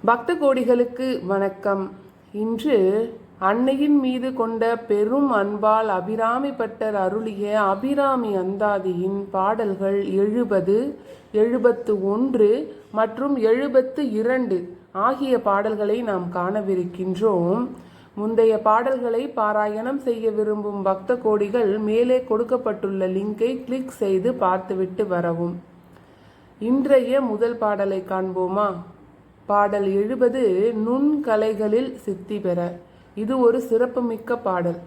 பக்த கோடிகளுக்கு வணக்கம். இன்று அன்னையின் மீது கொண்ட பெரும் அன்பால் அபிராமி பட்டர் அருளிய அபிராமி அந்தாதியின் பாடல்கள் 70, 71 மற்றும் 72 ஆகிய பாடல்களை நாம் காணவிருக்கின்றோம். முந்தைய பாடல்களை பாராயணம் செய்ய விரும்பும் பக்த கோடிகள் மேலே கொடுக்கப்பட்டுள்ள லிங்கை கிளிக் செய்து பார்த்துவிட்டு வரவும். இன்றைய முதல் பாடலை காண்போமா? பாடல் 70 நுண்கலைகளில் சித்தி பெற. இது ஒரு சிறப்புமிக்க பாடல்.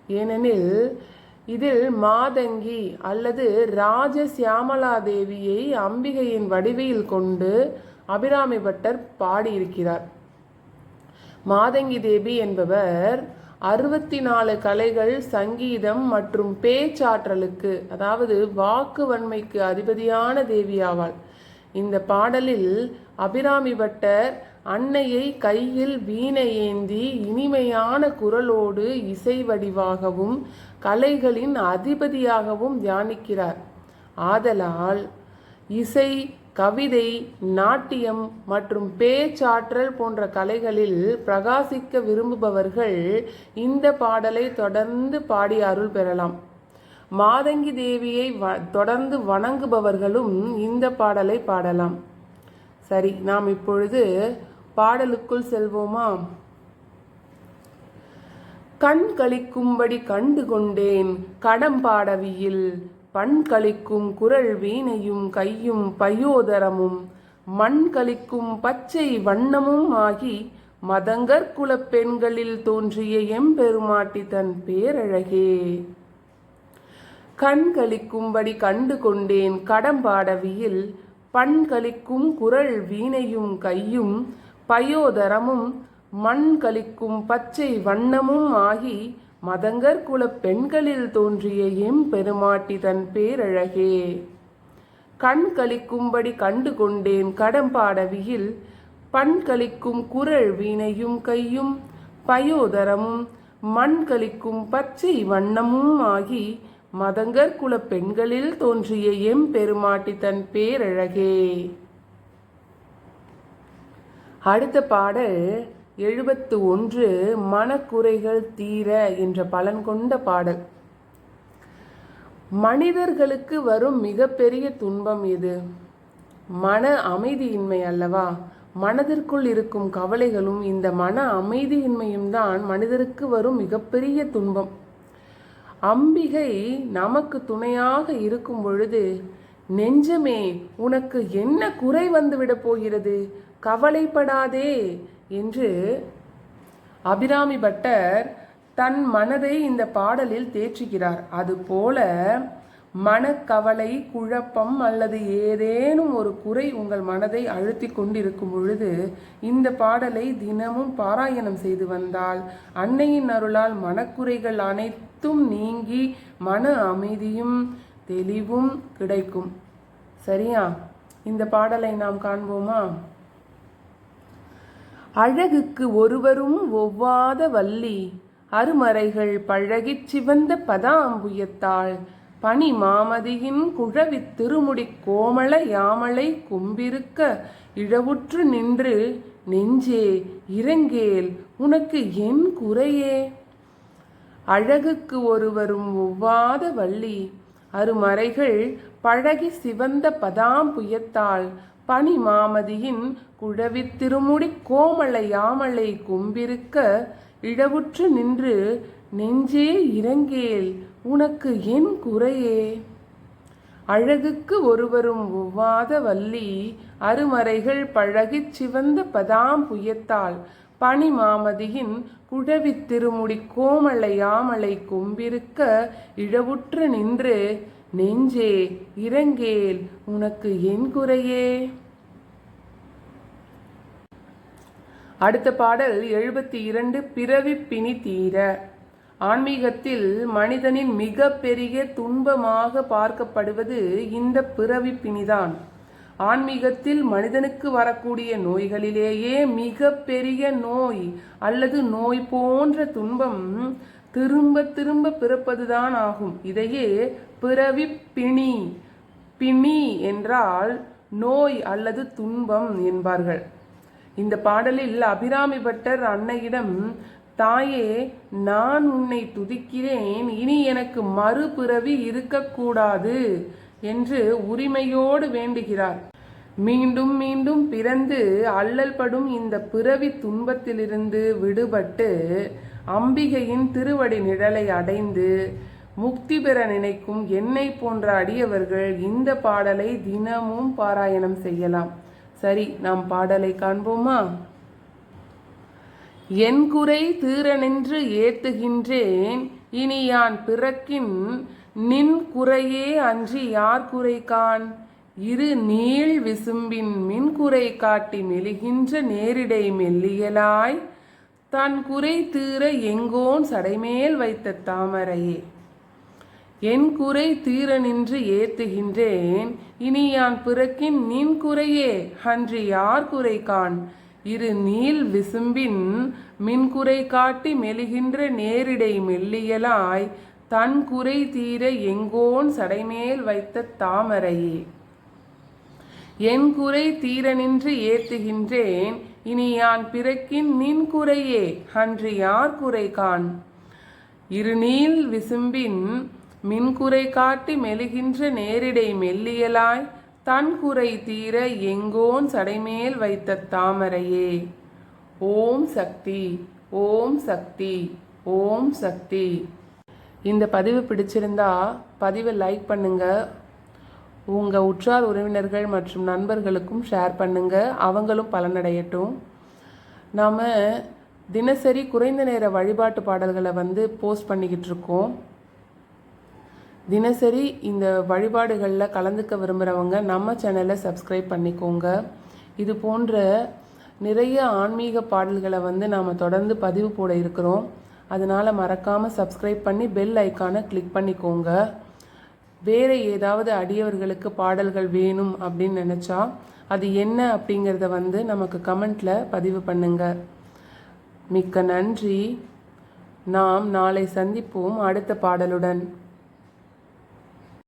ஏனெனில் இதில் மாதங்கி அல்லது ராஜ சியாமலாதேவியை அம்பிகையின் வடிவில் கொண்டு அபிராமி பட்டர் பாடியிருக்கிறார். மாதங்கி தேவி என்பவர் 64 கலைகள், சங்கீதம் மற்றும் பேச்சாற்றலுக்கு, அதாவது வாக்கு வன்மைக்கு அதிபதியான தேவியாவாள். இந்த பாடலில் அபிராமி பட்டர் அன்னையை கையில் வீணை ஏந்தி இனிமையான குரலோடு இசை வடிவாகவும் கலைகளின் அதிபதியாகவும் தியானிக்கிறார். ஆதலால் இசை, கவிதை, நாட்டியம் மற்றும் பேச்சாற்றல் போன்ற கலைகளில் பிரகாசிக்க விரும்புபவர்கள் இந்த பாடலை தொடர்ந்து பாடி அருள் பெறலாம். மாதங்கி தேவியை தொடர்ந்து வணங்குபவர்களும் இந்த பாடலை பாடலாம். சரி, நாம் இப்பொழுது பாடலுக்குள் செல்வோமா? கண் களிக்கும்படி கண்டு கொண்டேன் கடம்பாடவியில், பண் களிக்கும் குரல் வீணையும் கையும் பயோதரமும், மண் களிக்கும் பச்சை வண்ணமும் ஆகி மதங்கற்குலப் பெண்களில் தோன்றிய எம்பெருமாட்டி தன் பேரழகே. கண் களிக்கும்படி கண்டு கொண்டேன் கடம்பாடவியில், பண் களிக்கும் குரல் வீணையும் கையும் பயோதரமும், மண் களிக்கும் பச்சை வண்ணமும் ஆகி மதங்கற்குலப் பெண்களில் தோன்றிய எம்பெருமாட்டி தன் பேரழகே. கண் களிக்கும்படி கண்டு கொண்டேன் கடம்பாடவியில், பண் களிக்கும் குரல் வீணையும் கையும் பயோதரமும், மண் களிக்கும் பச்சை வண்ணமும் ஆகி மதங்கற்குலப் பெண்களில் தோன்றிய எம்பெருமாட்டி தன் பேரழகே. அடுத்த பாடல் 71 மனக்குறைகள் தீர என்ற பலன் கொண்ட பாடல். மனிதர்களுக்கு வரும் மிகப்பெரிய துன்பம் இது மன அமைதியின்மை அல்லவா? மனதிற்குள் இருக்கும் கவலைகளும் இந்த மன அமைதியின்மையும் தான் மனிதருக்கு வரும் மிகப்பெரிய துன்பம். அம்பிகை நமக்கு துணையாக இருக்கும் பொழுது, நெஞ்சமே உனக்கு என்ன குறை வந்துவிடப் போகிறது, கவலைப்படாதே என்று அபிராமி பட்டர் தன் மனதை இந்த பாடலில் தேற்றுகிறார். அதுபோல மனக்கவலை, குழப்பம் அல்லது ஏதேனும் ஒரு குறை உங்கள் மனதை அழுத்தி கொண்டிருக்கும் பொழுது இந்த பாடலை தினமும் பாராயணம் செய்து வந்தால் அன்னையின் அருளால் மனக்குறைகள் அனைத்தும் நீங்கி மன அமைதியும் தெளிவும் கிடைக்கும். சரியா? இந்த பாடலை நாம் காண்போமா? அழகுக்கு ஒருவரும் ஒவ்வாத வள்ளி, அருமறைகள் பழகிச் சிவந்த பதாம்புயத்தாள், பனி மாமதியின் குழவி திருமுடி கோமள யாமளை கும்பிருக்க இழவுற்று நின்று, நெஞ்சே இரங்கேல் உனக்கு என் குறையே. அழகுக்கு ஒருவரும் ஒவ்வாத வள்ளி, அருமறைகள் பழகி சிவந்த பதாம்புயத்தாள், பனி மாமதியின் குழவி திருமுடி கோமள யாமளை கும்பிருக்க இழவுற்று நின்று, நெஞ்சே இரங்கேல் உனக்கு என் குறையே. அழகுக்கு ஒருவரும் ஒவ்வாத வள்ளி, அருமறைகள் பழகிச் சிவந்த பதாம்புயத்தாள், பனி மாமதியின் குழவி திருமுடி கோமள யாமளை கும்பிருக்க இழவுற்று நின்று, நெஞ்சே இரங்கேல் உனக்கு என் குறையே. அடுத்த பாடல் 72 பிறவி பிணி தீர. ஆன்மீகத்தில் மனிதனின் மிக பெரிய துன்பமாக பார்க்கப்படுவது இந்த பிறவி பிணிதான். ஆன்மீகத்தில் மனிதனுக்கு வரக்கூடிய நோய்களிலேயே மிக பெரிய நோய் அல்லது நோய் போன்ற துன்பம் திரும்ப திரும்ப பிறப்பதுதான் ஆகும். இதையே பிறவி பிணி, பிணி என்றால் நோய் அல்லது துன்பம் என்பார்கள். இந்த பாடலில் அபிராமி பட்டர் அன்னையிடம், தாயே, நான் உன்னை துதிக்கிறேன், இனி எனக்கு மறுபிறவி இருக்கக்கூடாது என்று உரிமையோடு வேண்டுகிறார். மீண்டும் மீண்டும் பிறந்து அல்லல் படும் இந்த பிறவி துன்பத்திலிருந்து விடுபட்டு அம்பிகையின் திருவடி நிழலை அடைந்து முக்தி பெற நினைக்கும் என்னை போன்ற அடியவர்கள் இந்த பாடலை தினமும் பாராயணம் செய்யலாம். சரி, நாம் பாடலை காண்போமா? என் குறை தீர நின்று ஏத்துகின்றேன், இனி யான் பிறக்கின் நின் குறையே அன்றி யார் குறை காண். இரு நீள் விசும்பின் மின்குறை காட்டி மெலிகின்ற நேரிடை மெல்லியலாய், தன் குறை தீர எங்கோன் சடைமேல் வைத்த தாமரையே. என் குறை தீர நின்று ஏத்துகின்றேன், இனி யான் பிறக்கின் நின் குறையே அன்றி யார் குறை காண். இரு நீள் விசும்பின் மின்குறை காட்டி மெலிகின்ற நேரிடை மெல்லியலாய், தன் குறை தீர எங்கோன் சடைமேல் வைத்த தாமரையே. என் குறை தீர நின்று ஏத்துகின்றேன், இனி யான் பிறக்கின் நின் குறையே அன்றி யார் குறை காண். இருநீள் விசும்பின் மின்குறை காட்டி மெலிகின்ற நேரிடை மெல்லியலாய், தன் குறை தீர எங்கோன் சடைமேல் வைத்த தாமரையே. ஓம் சக்தி, ஓம் சக்தி, ஓம் சக்தி. இந்த பதிவு பிடிச்சிருந்தா பதிவை லைக் பண்ணுங்க, உங்கள் உற்றார் உறவினர்கள் மற்றும் நண்பர்களுக்கும் ஷேர் பண்ணுங்க, அவங்களும் பலனடையட்டும். நாம் தினசரி குறைந்த நேர வழிபாட்டு பாடல்களை போஸ்ட் பண்ணிக்கிட்டு இருக்கோம். தினசரி இந்த வழிபாடுகளில் கலந்துக்க விரும்புகிறவங்க நம்ம சேனலை சப்ஸ்கிரைப் பண்ணிக்கோங்க. இது போன்ற நிறைய ஆன்மீக பாடல்களை நாம் தொடர்ந்து பதிவு போட இருக்கிறோம். அதனால் மறக்காமல் சப்ஸ்கிரைப் பண்ணி பெல் ஐக்கானை கிளிக் பண்ணிக்கோங்க. வேறு ஏதாவது அடியவர்களுக்கு பாடல்கள் வேணும் அப்படின்னு நினச்சா அது என்ன அப்படிங்கிறத நமக்கு கமெண்ட்டில் பதிவு பண்ணுங்க. மிக்க நன்றி. நாம் நாளை சந்திப்போம் அடுத்த பாடலுடன்.